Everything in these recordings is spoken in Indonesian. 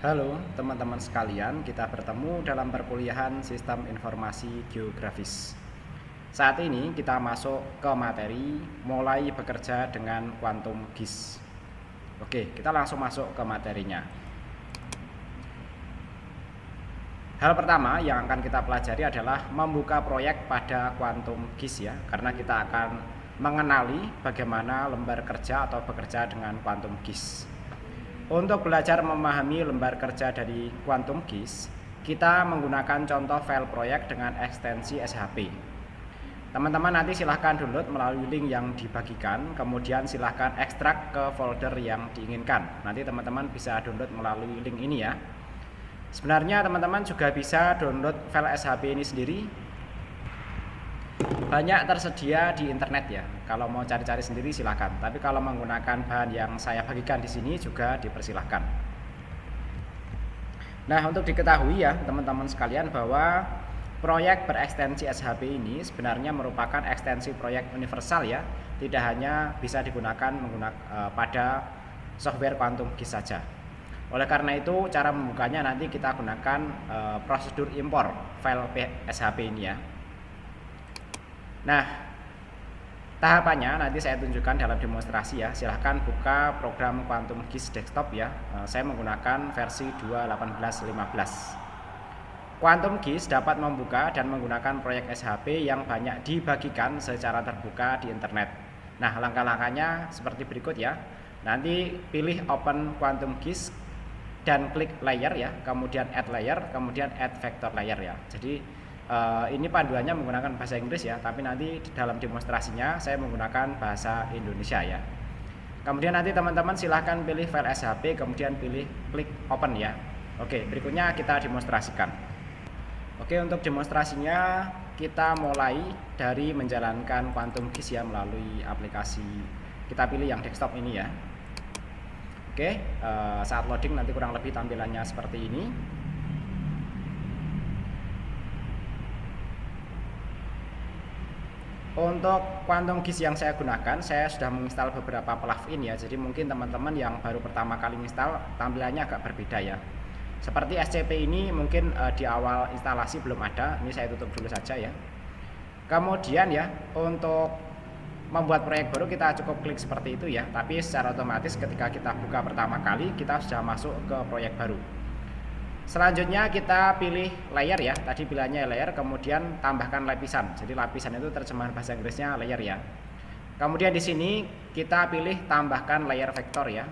Halo teman-teman sekalian, kita bertemu dalam perkuliahan Sistem Informasi Geografis. Saat ini kita masuk ke materi mulai bekerja dengan kuantum GIS. Oke, kita langsung masuk ke materinya. Hal pertama yang akan kita pelajari adalah membuka proyek pada kuantum GIS ya, karena kita akan mengenali bagaimana lembar kerja atau bekerja dengan kuantum GIS. Untuk belajar memahami lembar kerja dari kuantum GIS, kita menggunakan contoh file proyek dengan ekstensi SHP. Teman-teman nanti silahkan download melalui link yang dibagikan, kemudian silahkan ekstrak ke folder yang diinginkan. Nanti teman-teman bisa download melalui link ini ya. Sebenarnya teman-teman juga bisa download file SHP ini sendiri. Banyak tersedia di internet ya. Kalau mau cari-cari sendiri silahkan. Tapi kalau menggunakan bahan yang saya bagikan di sini juga dipersilahkan. Nah, untuk diketahui ya teman-teman sekalian bahwa proyek berekstensi SHP ini sebenarnya merupakan ekstensi proyek universal ya. Tidak hanya bisa digunakan pada software kuantum GIS saja. Oleh karena itu cara membukanya nanti kita gunakan prosedur impor file SHP ini ya. Nah, tahapannya nanti saya tunjukkan dalam demonstrasi ya. Silahkan buka program Quantum GIS Desktop ya. Saya menggunakan versi 2.18.15. Quantum GIS dapat membuka dan menggunakan proyek SHP yang banyak dibagikan secara terbuka di internet. Nah, langkah-langkahnya seperti berikut ya. Nanti pilih Open Quantum GIS dan klik layer ya, kemudian add layer, kemudian add vector layer ya. Jadi ini panduannya menggunakan bahasa Inggris ya, tapi nanti di dalam demonstrasinya saya menggunakan bahasa Indonesia ya. Kemudian nanti teman-teman silahkan pilih file SHP, kemudian pilih klik open ya. Oke, berikutnya kita demonstrasikan. Oke, untuk demonstrasinya kita mulai dari menjalankan Quantum GIS ya melalui aplikasi. Kita pilih yang desktop ini ya. Oke, saat loading nanti kurang lebih tampilannya seperti ini. Untuk Quantum GIS yang saya gunakan, saya sudah menginstal beberapa plugin ya. Jadi mungkin teman-teman yang baru pertama kali install tampilannya agak berbeda ya. Seperti SCP ini mungkin di awal instalasi belum ada. Ini saya tutup dulu saja ya. Kemudian ya, untuk membuat proyek baru kita cukup klik seperti itu ya. Tapi secara otomatis ketika kita buka pertama kali kita sudah masuk ke proyek baru. Selanjutnya kita pilih layer ya. Tadi pilihannya layer, kemudian tambahkan lapisan. Jadi lapisan itu terjemahan bahasa Inggrisnya layer ya. Kemudian di sini kita pilih tambahkan layer vektor ya.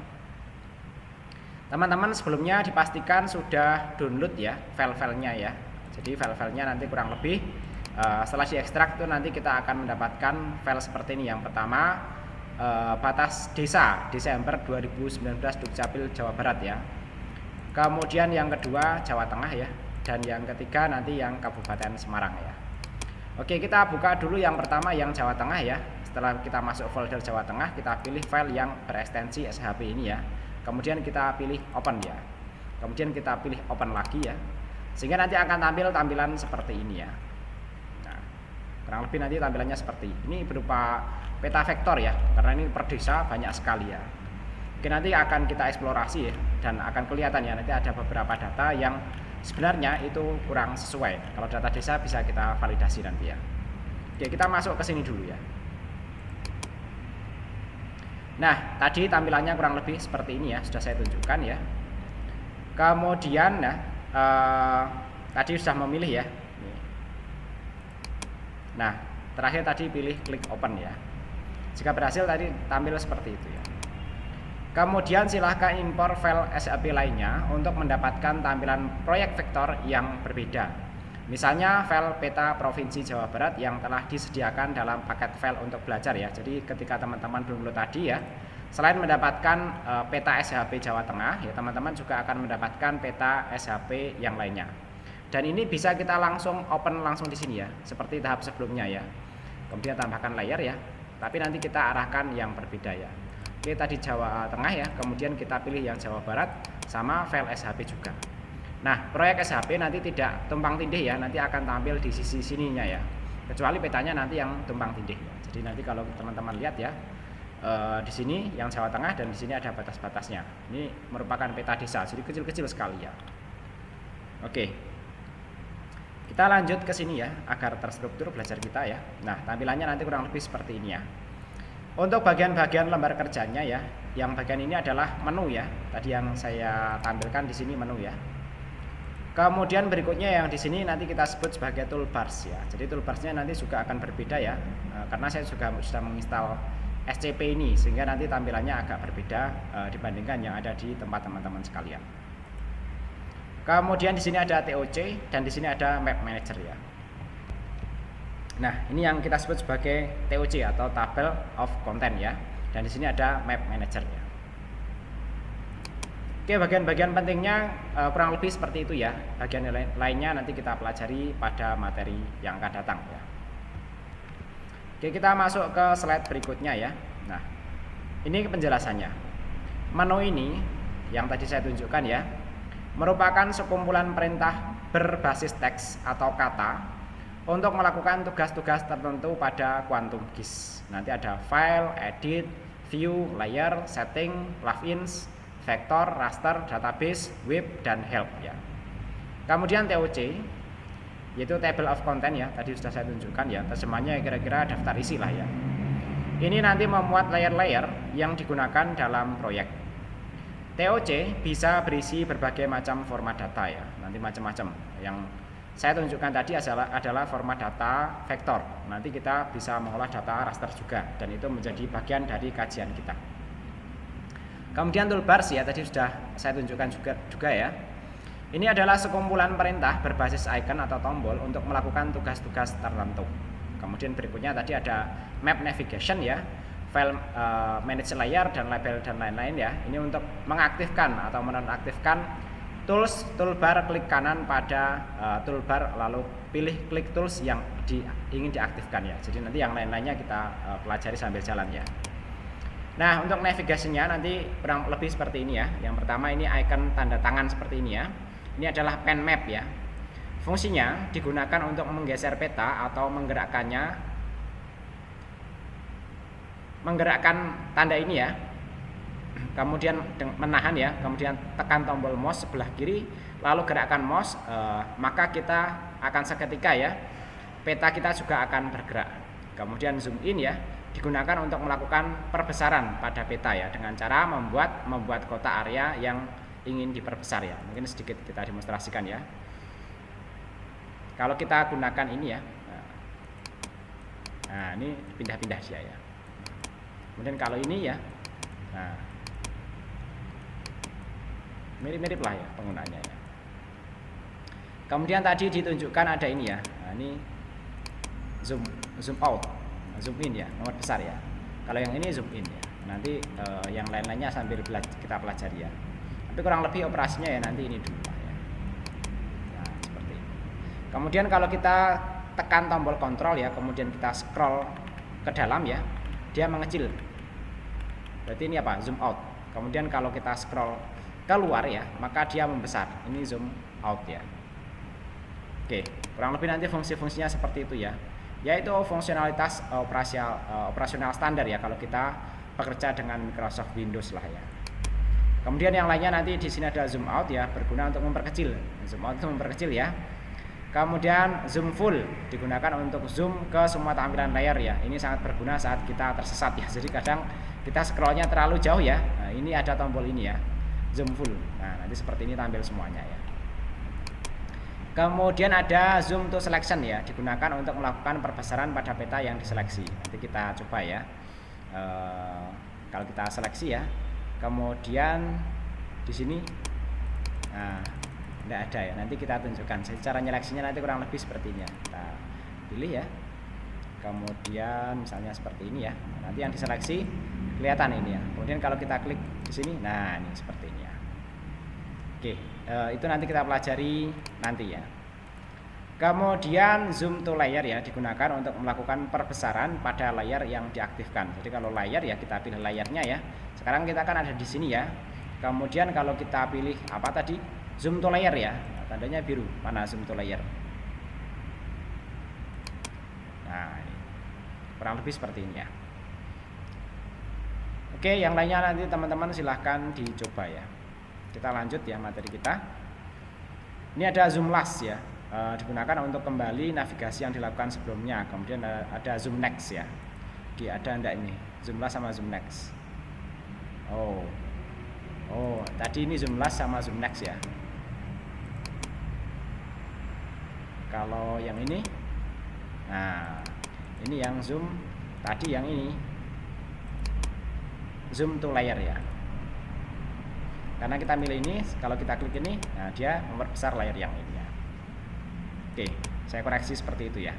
Teman-teman sebelumnya dipastikan sudah download ya file-filenya ya. Jadi file-filenya nanti kurang lebih setelah diekstrak itu nanti kita akan mendapatkan file seperti ini. Yang pertama batas desa Desember 2019 Dukcapil Jawa Barat ya. Kemudian yang kedua Jawa Tengah ya, dan yang ketiga nanti yang Kabupaten Semarang ya. Oke, kita buka dulu yang pertama yang Jawa Tengah ya. Setelah kita masuk folder Jawa Tengah, kita pilih file yang berekstensi SHP ini ya. Kemudian kita pilih open ya. Kemudian kita pilih open lagi ya. Sehingga nanti akan tampil tampilan seperti ini ya. Kurang lebih nanti tampilannya seperti ini berupa peta vektor ya, karena ini per desa banyak sekali ya. Oke, nanti akan kita eksplorasi ya, dan akan kelihatan ya nanti ada beberapa data yang sebenarnya itu kurang sesuai. Kalau data desa bisa kita validasi nanti ya. Oke, kita masuk ke sini dulu ya. Nah, tadi tampilannya kurang lebih seperti ini ya, sudah saya tunjukkan ya. Kemudian tadi sudah memilih ya. Nah, terakhir tadi pilih klik open ya. Jika berhasil tadi tampil seperti itu ya. Kemudian silahkan impor file SHP lainnya untuk mendapatkan tampilan proyek vektor yang berbeda. Misalnya file peta Provinsi Jawa Barat yang telah disediakan dalam paket file untuk belajar ya. Jadi ketika teman-teman download tadi ya, selain mendapatkan peta SHP Jawa Tengah ya, teman-teman juga akan mendapatkan peta SHP yang lainnya. Dan ini bisa kita langsung open langsung di sini ya, seperti tahap sebelumnya ya. Kemudian tambahkan layer ya, tapi nanti kita arahkan yang berbeda ya. Oke, tadi Jawa Tengah ya, kemudian kita pilih yang Jawa Barat sama file SHP juga. Nah, proyek SHP nanti tidak tumpang tindih ya, nanti akan tampil di sisi sininya ya. Kecuali petanya nanti yang tumpang tindih ya. Jadi nanti kalau teman-teman lihat ya, di sini yang Jawa Tengah dan di sini ada batas-batasnya. Ini merupakan peta desa, jadi kecil-kecil sekali ya. Oke. Kita lanjut ke sini ya, agar terstruktur belajar kita ya. Nah, tampilannya nanti kurang lebih seperti ini ya. Untuk bagian-bagian lembar kerjanya ya, yang bagian ini adalah menu ya. Tadi yang saya tampilkan di sini menu ya. Kemudian berikutnya yang di sini nanti kita sebut sebagai toolbars ya. Jadi toolbarsnya nanti juga akan berbeda ya, karena saya juga sudah menginstal SCP ini, sehingga nanti tampilannya agak berbeda dibandingkan yang ada di tempat teman-teman sekalian. Kemudian di sini ada TOC dan di sini ada Map Manager ya. Nah, ini yang kita sebut sebagai TOC atau Table of Content ya. Dan di sini ada Map Manager ya. Oke, bagian-bagian pentingnya kurang lebih seperti itu ya. Bagian lainnya nanti kita pelajari pada materi yang akan datang ya. Oke, kita masuk ke slide berikutnya ya. Nah, ini penjelasannya. Menu ini yang tadi saya tunjukkan ya, merupakan sekumpulan perintah berbasis teks atau kata untuk melakukan tugas-tugas tertentu pada Quantum GIS. Nanti ada file, edit, view, layer, setting, plugins, vector, raster, database, web, dan help ya. Kemudian TOC yaitu table of content ya, tadi sudah saya tunjukkan ya, terjemahnya kira-kira daftar isi lah ya. Ini nanti memuat layer-layer yang digunakan dalam proyek. TOC bisa berisi berbagai macam format data ya, nanti macam-macam. Yang saya tunjukkan tadi adalah format data vektor. Nanti kita bisa mengolah data raster juga, dan itu menjadi bagian dari kajian kita. Kemudian toolbars ya, tadi sudah saya tunjukkan juga ya. Ini adalah sekumpulan perintah berbasis icon atau tombol untuk melakukan tugas-tugas tertentu. Kemudian berikutnya tadi ada map navigation ya, file manage layer dan label dan lain-lain ya. Ini untuk mengaktifkan atau menonaktifkan toolbar, klik kanan pada toolbar lalu pilih klik tools yang ingin diaktifkan ya. Jadi nanti yang lain-lainnya kita pelajari sambil jalan ya. Nah, untuk navigasinya nanti kurang lebih seperti ini ya. Yang pertama ini icon tanda tangan seperti ini ya. Ini adalah pen map ya. Fungsinya digunakan untuk menggeser peta atau menggerakkan tanda ini ya. Kemudian menahan ya, kemudian tekan tombol mouse sebelah kiri, lalu gerakkan mouse, maka kita akan seketika ya, peta kita juga akan bergerak. Kemudian zoom in ya, digunakan untuk melakukan perbesaran pada peta ya, dengan cara membuat kotak area yang ingin diperbesar ya. Mungkin sedikit kita demonstrasikan ya. Kalau kita gunakan ini ya, nah ini pindah-pindah dia ya. Kemudian kalau ini ya, nah mirip-mirip lah ya penggunaannya ya. Kemudian tadi ditunjukkan ada ini ya. Nah, ini zoom out, zoom in ya, nomor besar ya. Kalau yang ini zoom in ya. Nanti yang lain-lainnya sambil kita pelajari ya. Tapi kurang lebih operasinya ya nanti ini dulu lah ya. Nah, seperti ini. Kemudian kalau kita tekan tombol kontrol ya, kemudian kita scroll ke dalam ya, dia mengecil. Berarti ini apa? Zoom out. Kemudian kalau kita scroll keluar ya, maka dia membesar. Ini zoom out ya. Oke, kurang lebih nanti fungsi-fungsinya seperti itu ya. Yaitu fungsionalitas operasional standar ya kalau kita bekerja dengan Microsoft Windows lah ya. Kemudian yang lainnya nanti di sini ada zoom out ya, berguna untuk memperkecil. Zoom out itu memperkecil ya. Kemudian zoom full digunakan untuk zoom ke semua tampilan layar ya. Ini sangat berguna saat kita tersesat ya. Jadi kadang kita scrollnya terlalu jauh ya. Nah, ini ada tombol ini ya, zoom full. Nah, nanti seperti ini tampil semuanya ya. Kemudian ada zoom to selection ya, digunakan untuk melakukan perbesaran pada peta yang diseleksi. Nanti kita coba ya. Kalau kita seleksi ya, kemudian di sini, nah, tidak ada ya. Nanti kita tunjukkan. Cara nyeleksinya nanti kurang lebih seperti ini ya. Kita pilih ya. Kemudian misalnya seperti ini ya. Nanti yang diseleksi kelihatan ini ya. Kemudian kalau kita klik di sini, nah ini seperti ini ya. Oke, itu nanti kita pelajari nanti ya. Kemudian zoom to layer ya, digunakan untuk melakukan perbesaran pada layar yang diaktifkan. Jadi kalau layar ya kita pilih layarnya ya. Sekarang kita kan ada di sini ya. Kemudian kalau kita pilih apa tadi? Zoom to layer ya. Nah, tandanya biru. Mana zoom to layer? Nah, ini. Kurang lebih seperti ini ya. Oke, yang lainnya nanti teman-teman silahkan dicoba ya. Kita lanjut ya materi kita. Ini ada zoom last ya, digunakan untuk kembali navigasi yang dilakukan sebelumnya. Kemudian ada zoom next ya. Oke, ada enggak ini zoom last sama zoom next? Oh, tadi ini zoom last sama zoom next ya. Kalau yang ini, nah ini yang zoom tadi, yang ini zoom to layer ya. Karena kita milih ini, kalau kita klik ini, nah dia memperbesar layar yang ini ya. Oke, saya koreksi seperti itu ya.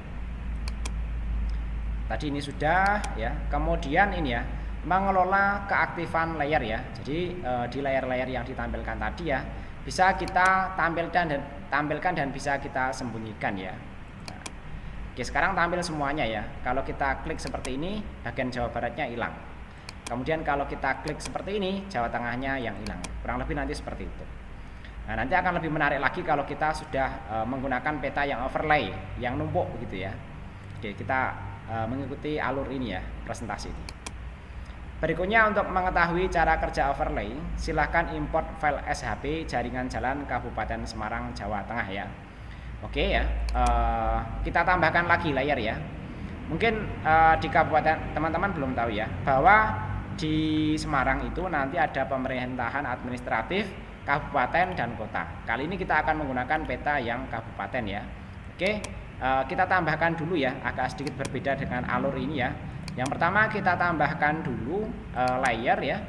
Tadi ini sudah ya. Kemudian ini ya, mengelola keaktifan layer ya. Jadi di layar-layar yang ditampilkan tadi ya, bisa kita tampilkan dan bisa kita sembunyikan ya. Nah, oke, sekarang tampil semuanya ya. Kalau kita klik seperti ini, bagian Jawa Baratnya hilang. Kemudian kalau kita klik seperti ini, Jawa Tengahnya yang hilang. Kurang lebih nanti seperti itu. Nah, nanti akan lebih menarik lagi kalau kita sudah menggunakan peta yang overlay, yang numpuk begitu ya. Oke, kita mengikuti alur ini ya, presentasi ini. Berikutnya, untuk mengetahui cara kerja overlay, silahkan import file SHP jaringan jalan Kabupaten Semarang, Jawa Tengah ya. Oke ya, kita tambahkan lagi layar ya. Mungkin di kabupaten teman-teman belum tahu ya, bahwa di Semarang itu nanti ada pemerintahan administratif kabupaten dan kota. Kali ini kita akan menggunakan peta yang kabupaten ya. Oke, kita tambahkan dulu ya, agak sedikit berbeda dengan alur ini ya. Yang pertama kita tambahkan dulu layer ya,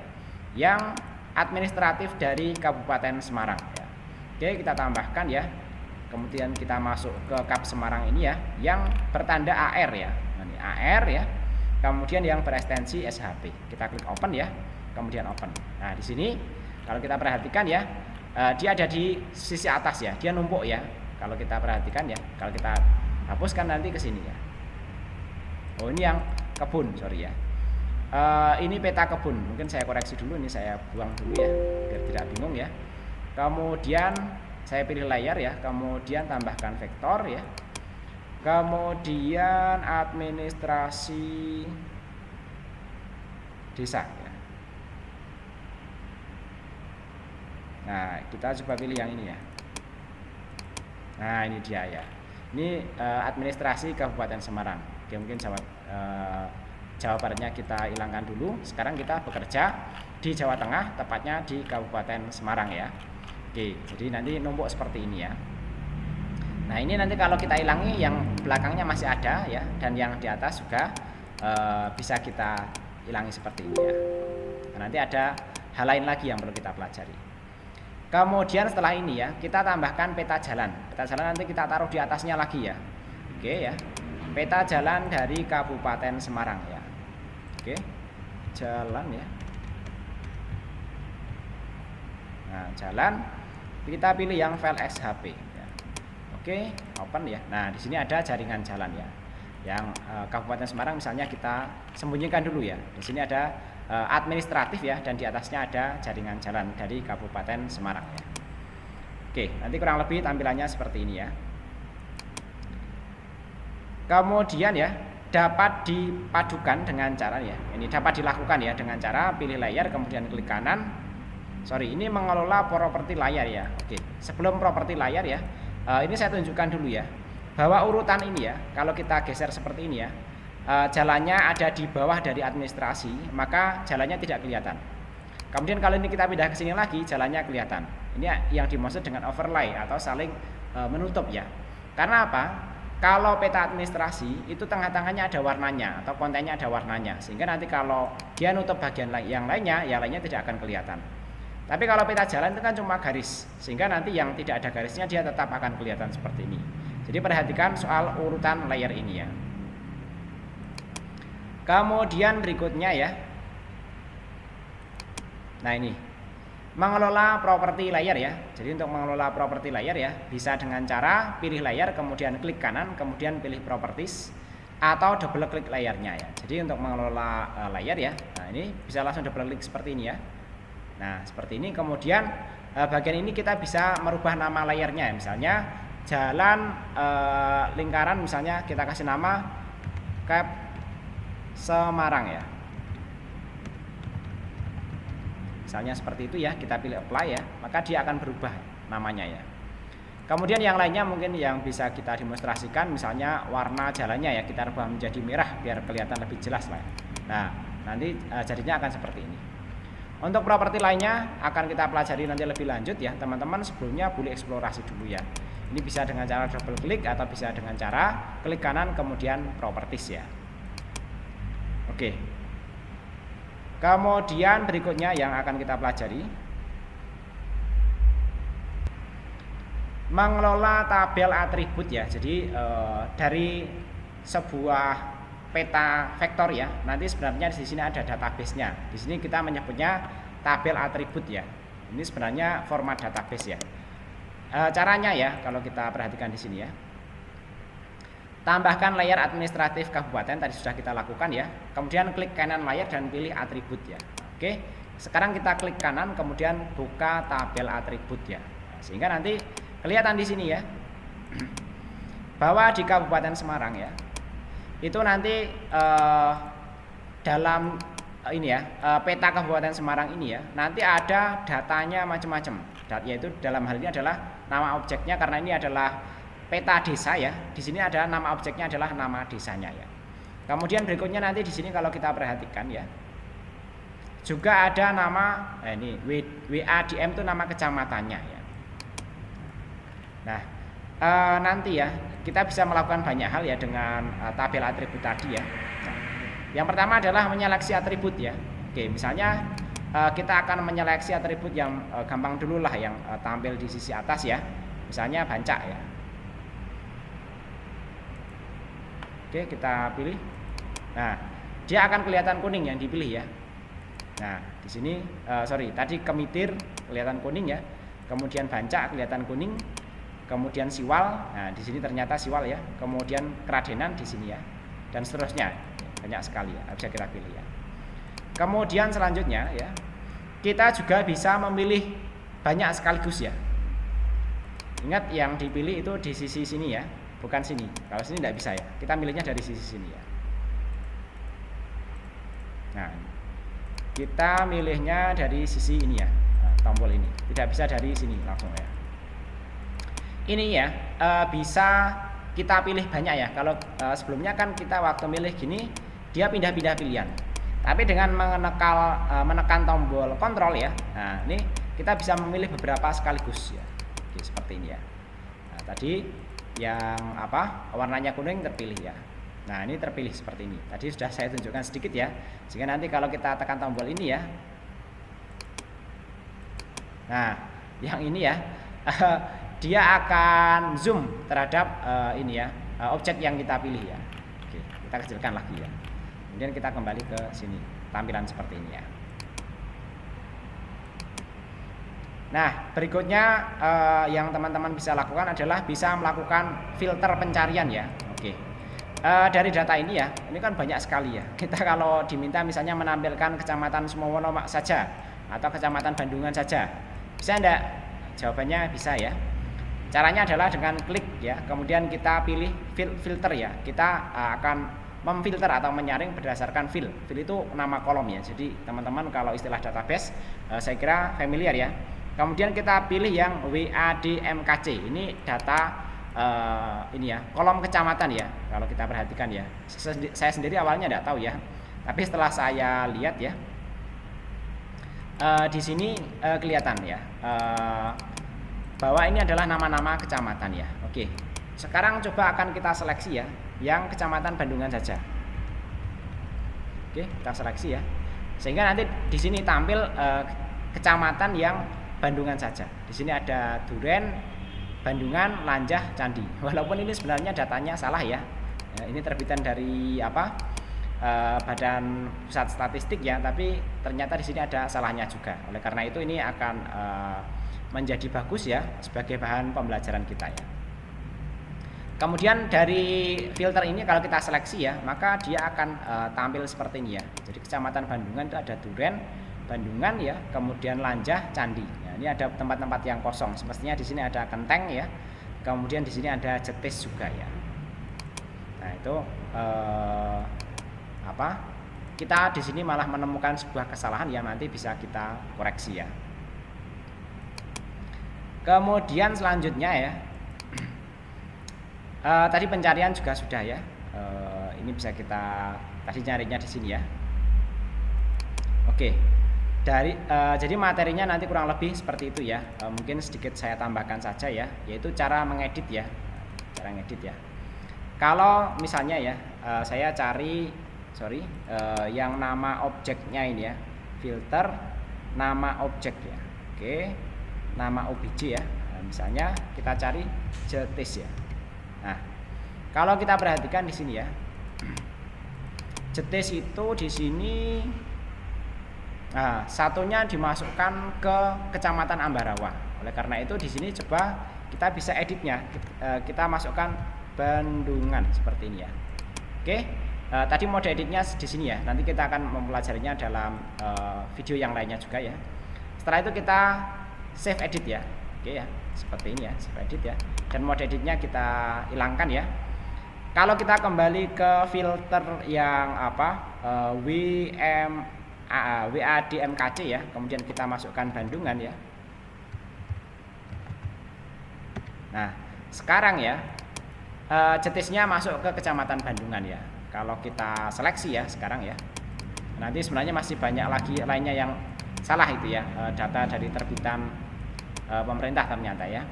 yang administratif dari Kabupaten Semarang ya. Oke, kita tambahkan ya. Kemudian kita masuk ke Kap Semarang ini ya, yang bertanda AR ya. Nah, ini AR ya. Kemudian yang berekstensi SHP. Kita klik open ya, kemudian open. Nah, di sini kalau kita perhatikan ya, dia ada di sisi atas ya, dia numpuk ya. Kalau kita perhatikan ya, kalau kita hapuskan nanti ke sini ya. Oh, ini yang kebun, sorry ya. Ini peta kebun. Mungkin saya koreksi dulu, ini saya buang dulu ya, biar tidak bingung ya. Kemudian saya pilih layar ya, kemudian tambahkan vektor ya. Kemudian administrasi desa ya. Nah, kita coba pilih yang ini ya. Nah, ini dia ya. Ini administrasi Kabupaten Semarang. Oke, mungkin Jawa Baratnya kita hilangkan dulu. Sekarang kita bekerja di Jawa Tengah, tepatnya di Kabupaten Semarang ya. Oke, jadi nanti numpuk seperti ini ya. Nah, ini nanti kalau kita hilangi, yang belakangnya masih ada ya, dan yang di atas juga bisa kita hilangi seperti ini ya. Nah, nanti ada hal lain lagi yang perlu kita pelajari. Kemudian setelah ini ya, kita tambahkan peta jalan. Peta jalan nanti kita taruh di atasnya lagi ya. Oke ya. Peta jalan dari Kabupaten Semarang ya. Oke. Jalan ya. Nah, jalan kita pilih yang file SHP ya. Oke, open ya. Nah, di sini ada jaringan jalan ya. Yang Kabupaten Semarang misalnya kita sembunyikan dulu ya. Di sini ada administratif ya, dan di atasnya ada jaringan jalan dari Kabupaten Semarang ya. Oke, nanti kurang lebih tampilannya seperti ini ya. Kemudian ya, dapat dipadukan dengan cara ya. Ini dapat dilakukan ya dengan cara pilih layar, kemudian klik kanan. Sorry, ini mengelola properti layar ya. Oke, sebelum properti layar ya, ini saya tunjukkan dulu ya, bahwa urutan ini ya, kalau kita geser seperti ini ya, jalannya ada di bawah dari administrasi, maka jalannya tidak kelihatan. Kemudian kalau ini kita pindah ke sini lagi, jalannya kelihatan. Ini yang dimaksud dengan overlay atau saling menutup ya. Karena apa? Kalau peta administrasi itu tengah-tengahnya ada warnanya atau kontennya ada warnanya, sehingga nanti kalau dia nutup bagian yang lainnya, yang lainnya tidak akan kelihatan. Tapi kalau peta jalan itu kan cuma garis, sehingga nanti yang tidak ada garisnya dia tetap akan kelihatan seperti ini. Jadi perhatikan soal urutan layer ini ya. Kemudian berikutnya ya. Nah, ini mengelola properti layar ya. Jadi untuk mengelola properti layar ya, bisa dengan cara pilih layar, kemudian klik kanan, kemudian pilih properties, atau double klik layarnya ya. Jadi untuk mengelola layar ya, nah ini bisa langsung double klik seperti ini ya. Nah, seperti ini. Kemudian bagian ini kita bisa merubah nama layarnya, misalnya jalan lingkaran, misalnya kita kasih nama Kap Semarang ya. misalnya seperti itu ya, kita pilih apply ya, maka dia akan berubah namanya ya. Kemudian yang lainnya mungkin yang bisa kita demonstrasikan, misalnya warna jalannya ya, kita rubah menjadi merah biar kelihatan lebih jelas lah. Nah, nanti jadinya akan seperti ini. Untuk properti lainnya akan kita pelajari nanti lebih lanjut ya, teman-teman. Sebelumnya boleh eksplorasi dulu ya. Ini bisa dengan cara double klik atau bisa dengan cara klik kanan kemudian properties ya. Oke. Kemudian berikutnya yang akan kita pelajari, mengelola tabel atribut ya. Jadi dari sebuah peta vektor ya, nanti sebenarnya di sini ada database-nya. Di sini kita menyebutnya tabel atribut ya. Ini sebenarnya format database ya. Caranya ya, kalau kita perhatikan di sini ya, tambahkan layer administratif kabupaten, tadi sudah kita lakukan ya. Kemudian klik kanan layar dan pilih atribut ya. Oke, sekarang kita klik kanan kemudian buka tabel atribut ya. Sehingga nanti kelihatan di sini ya, bahwa di Kabupaten Semarang ya, itu nanti dalam ini ya, peta Kabupaten Semarang ini ya, nanti ada datanya macam-macam. Yaitu dalam hal ini adalah nama objeknya, karena ini adalah peta desa ya. Di sini ada nama objeknya adalah nama desanya ya. Kemudian berikutnya nanti di sini kalau kita perhatikan ya, juga ada nama ini WADM itu nama kecamatannya ya. Nah, nanti ya kita bisa melakukan banyak hal ya dengan tabel atribut tadi ya. Nah, yang pertama adalah menyeleksi atribut ya. Oke, misalnya kita akan menyeleksi atribut yang gampang dulu lah, yang tampil di sisi atas ya. Misalnya bancak ya. Oke, kita pilih. Nah, dia akan kelihatan kuning yang dipilih ya. Nah, di sini tadi kemitir kelihatan kuning ya. Kemudian bancak kelihatan kuning. Kemudian siwal. Nah, di sini ternyata siwal ya. Kemudian keradenan di sini ya. Dan seterusnya. Banyak sekali ya, bisa kita pilih ya. Kemudian selanjutnya ya, kita juga bisa memilih banyak sekaligus ya. Ingat yang dipilih itu di sisi sini ya, bukan sini. Kalau sini tidak bisa ya. Kita milihnya dari sisi sini ya. Nah, kita milihnya dari sisi ini ya, tombol ini. Tidak bisa dari sini langsung ya. Ini ya bisa kita pilih banyak ya. Kalau sebelumnya kan kita waktu milih gini, dia pindah-pindah pilihan. Tapi dengan menekan tombol kontrol ya, nah ini kita bisa memilih beberapa sekaligus ya. Oke, seperti ini ya. Nah, tadi yang warnanya kuning terpilih ya. Nah, ini terpilih seperti ini. Tadi sudah saya tunjukkan sedikit ya. Sehingga nanti kalau kita tekan tombol ini ya, nah yang ini ya, dia akan zoom terhadap ini ya, objek yang kita pilih ya. Oke, kita kecilkan lagi ya. Kemudian kita kembali ke sini, tampilan seperti ini ya. Nah, berikutnya yang teman-teman bisa lakukan adalah bisa melakukan filter pencarian ya. Oke. Dari data ini ya, ini kan banyak sekali ya. Kita kalau diminta misalnya menampilkan kecamatan Sumowono saja atau kecamatan Bandungan saja, bisa enggak? Jawabannya bisa ya. Caranya adalah dengan klik ya, kemudian kita pilih filter ya. Kita akan memfilter atau menyaring berdasarkan field. Field itu nama kolom ya. Jadi teman-teman kalau istilah database saya kira familiar ya. Kemudian kita pilih yang WADMKC. Ini data ini ya, kolom kecamatan ya. Kalau kita perhatikan ya. Saya sendiri awalnya tidak tahu ya. Tapi setelah saya lihat ya, di sini kelihatan ya, bahwa ini adalah nama-nama kecamatan ya. Oke. Sekarang coba akan kita seleksi ya, yang kecamatan Bandungan saja. Oke, kita seleksi ya. Sehingga nanti di sini tampil kecamatan yang Bandungan saja. Di sini ada Duren, Bandungan, Lanjah, Candi. Walaupun ini sebenarnya datanya salah ya. Ini terbitan dari Badan Pusat Statistik ya, tapi ternyata di sini ada salahnya juga. Oleh karena itu ini akan menjadi bagus ya sebagai bahan pembelajaran kita ya. Kemudian dari filter ini kalau kita seleksi ya, maka dia akan tampil seperti ini ya. Jadi kecamatan Bandungan itu ada Duren, Bandungan ya, kemudian Lanjah, Candi. Nah, ini ada tempat-tempat yang kosong. Semestinya di sini ada Kenteng ya. Kemudian di sini ada Jetis juga ya. Nah, itu kita di sini malah menemukan sebuah kesalahan yang nanti bisa kita koreksi ya. Kemudian selanjutnya ya, tadi pencarian juga sudah ya. Ini bisa kita tadi nyarinya di sini ya. Oke, jadi materinya nanti kurang lebih seperti itu ya. Mungkin sedikit saya tambahkan saja ya, yaitu cara mengedit ya, cara ngedit ya. Kalau misalnya ya, saya cari yang nama objeknya ini ya, filter nama objek ya. Oke, nama obj ya. Misalnya kita cari jetis ya. Nah, kalau kita perhatikan di sini ya, jetis itu di sini, nah, satunya dimasukkan ke Kecamatan Ambarawa. Oleh karena itu di sini coba kita bisa editnya, kita masukkan Bandungan seperti ini ya. Oke, tadi mode editnya di sini ya. Nanti kita akan mempelajarinya dalam video yang lainnya juga ya. Setelah itu kita save edit ya. Oke ya, seperti ini ya, save edit ya. Dan mode editnya kita hilangkan ya. Kalau kita kembali ke filter yang WADMKC ya, kemudian kita masukkan Bandungan ya. Nah, sekarang ya, jetisnya masuk ke Kecamatan Bandungan ya. Kalau kita seleksi ya sekarang ya, nanti sebenarnya masih banyak lagi lainnya yang salah itu ya, data dari terbitan pemerintah ternyata ya.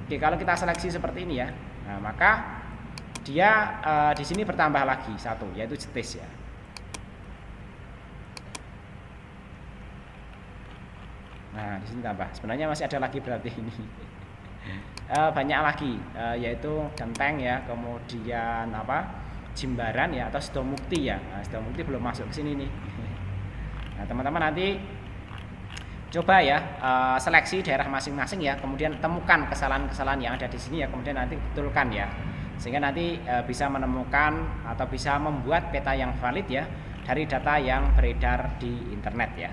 Oke, kalau kita seleksi seperti ini ya, nah, maka dia di sini bertambah lagi satu, yaitu jetis ya. Nah, di sini tambah. Sebenarnya masih ada lagi berarti ini. Banyak lagi, yaitu Genteng ya, kemudian Jimbaran ya, atau Sidomukti ya. Nah, Sidomukti belum masuk ke sini nih. Nah, teman-teman nanti coba ya, seleksi daerah masing-masing ya, kemudian temukan kesalahan-kesalahan yang ada di sini ya, kemudian nanti betulkan ya, sehingga nanti bisa menemukan atau bisa membuat peta yang valid ya dari data yang beredar di internet ya.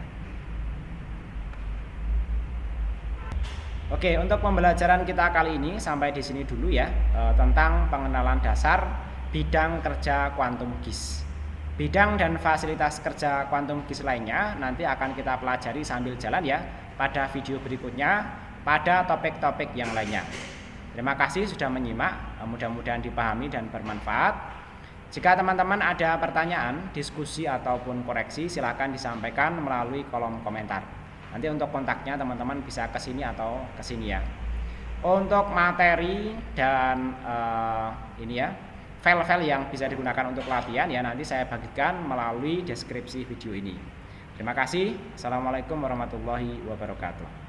Oke, untuk pembelajaran kita kali ini sampai di sini dulu ya, tentang pengenalan dasar bidang kerja Quantum GIS. Bidang dan fasilitas kerja Quantum GIS lainnya nanti akan kita pelajari sambil jalan ya pada video berikutnya pada topik-topik yang lainnya. Terima kasih sudah menyimak, mudah-mudahan dipahami dan bermanfaat. Jika teman-teman ada pertanyaan, diskusi ataupun koreksi, silakan disampaikan melalui kolom komentar. Nanti untuk kontaknya teman-teman bisa ke sini atau ke sini ya. Untuk materi dan ini ya, file-file yang bisa digunakan untuk latihan ya, nanti saya bagikan melalui deskripsi video ini. Terima kasih. Assalamualaikum warahmatullahi wabarakatuh.